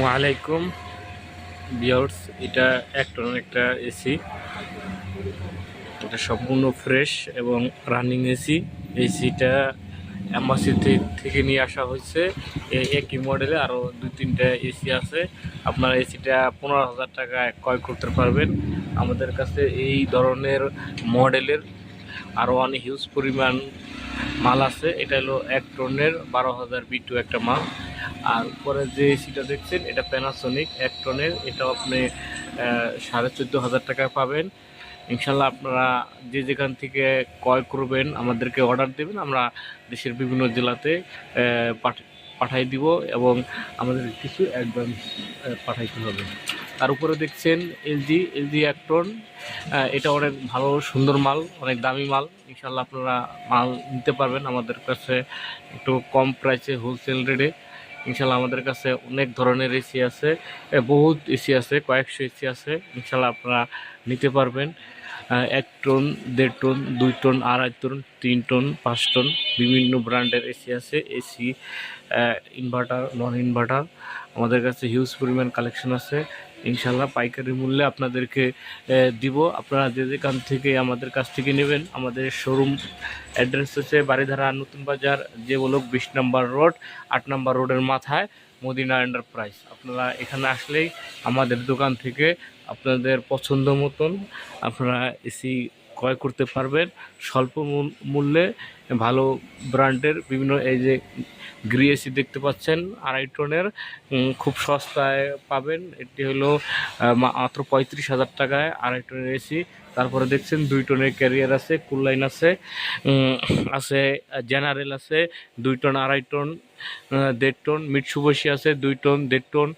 ওয়ালাইকুম ভিউয়ার্স, এটা একটন একটা এসি। এটা সম্পূর্ণ ফ্রেশ এবং রানিং এসি। এসিটা অ্যাম্বাসি থেকে নিয়ে আসা হয়েছে। একই মডেলে আরও 2-3টা এসি আছে। আপনারা এসিটা 15,000 টাকায় ক্রয় করতে পারবেন। আমাদের কাছে এই ধরনের মডেলের আরও অনেক হিউজ পরিমাণ মাল আছে। এটা হলো 1 টনের 12,000 B2 একটা মাল। আর উপরে যে এসিটা দেখছেন এটা প্যানাসোনিক 1 টনের, এটাও আপনি 14,500 টাকায় পাবেন। ইনশাল্লাহ আপনারা যে যেখান থেকে ক্রয় করবেন আমাদেরকে অর্ডার দেবেন, আমরা দেশের বিভিন্ন জেলাতে পাঠাই দিব এবং আমাদের কিছু অ্যাডভান্স পাঠাইতে হবে। তার উপরে দেখছেন এলজি 1 টন। এটা অনেক ভালো সুন্দর মাল, অনেক দামি মাল। ইনশাল্লাহ আপনারা মাল নিতে পারবেন আমাদের কাছে একটু কম প্রাইসে, হোলসেল রেটে। ইনশাল্লাহ আমাদের কাছে অনেক ধরনের এসি আছে, বহুত এসি আছে, কয়েকশো এসি আছে। ইনশাল্লাহ আপনারা নিতে পারবেন। 1 ton, 1.5 ton, 2 ton, 2.5 ton, 3 ton, 5 ton বিভিন্ন ব্র্যান্ডের এসি আছে। এসি ইনভার্টার, নন ইনভার্টার আমাদের কাছে হিউজ পরিমাণ কালেকশন আছে। ইনশাল্লাহ পাইকারি মূল্যে আপনাদেরকে দিব। আপনারা যে যেখান থেকে আমাদের কাছ থেকে নেবেন, আমাদের শোরুম অ্যাড্রেস হচ্ছে বারিধারা নতুন বাজার, যে বলক 20 নম্বর রোড, 8 নম্বর রোডের মাথায় মদিনা এন্টারপ্রাইজ। আপনারা এখানে আসলেই আমাদের দোকান থেকে আপনাদের পছন্দ মতন আপনারা এসি ক্রয় করতে পারবেন স্বল্প মূল্যে। ভালো ব্র্যান্ডের বিভিন্ন, এই যে গ্রি এসি দেখতে পাচ্ছেন 2.5 টনের, খুব সস্তায় পাবেন। এটি হলো মাত্র 35,000 টাকায় 2.5 টনের এসি। তারপরে দেখছেন 2 টনের ক্যারিয়ার আছে, কুললাইন আছে, আছে জেনারেল আছে 2 টন, 2.5 টন, 1.5 টন, মিটসুবিশি আছে 2 টন, 1.5 টন,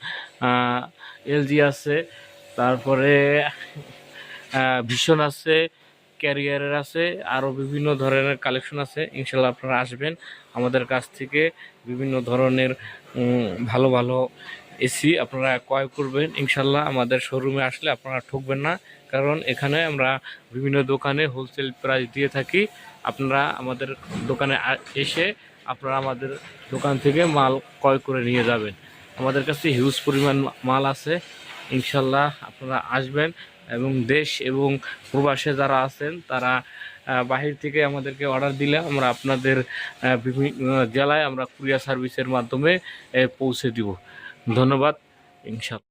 এলজি আছে, তারপরে ভীষণ আছে, ক্যারিয়ারের আছে, আরও বিভিন্ন ধরনের কালেকশন আছে। ইনশাল্লাহ আপনারা আসবেন আমাদের কাছ থেকে বিভিন্ন ধরনের ভালো ভালো এসি আপনারা ক্রয় করবেন। ইনশাল্লাহ আমাদের শোরুমে আসলে আপনারা ঠকবেন না, কারণ এখানে আমরা বিভিন্ন দোকানে হোলসেল প্রাইস দিয়ে থাকি। আপনারা আমাদের দোকানে এসে আপনারা আমাদের দোকান থেকে মাল ক্রয় করে নিয়ে যাবেন। আমাদের কাছে হিউজ পরিমাণ মাল আছে। ইনশাল্লাহ আপনারা আসবেন এবং দেশ এবং প্রবাসে যারা আছেন তারা বাহির থেকে আমাদেরকে অর্ডার দিলে আমরা আপনাদের বিভিন্ন জেলায় আমরা কুরিয়ার সার্ভিসের মাধ্যমে পৌঁছে দিব। ধন্যবাদ। ইনশাল্লাহ।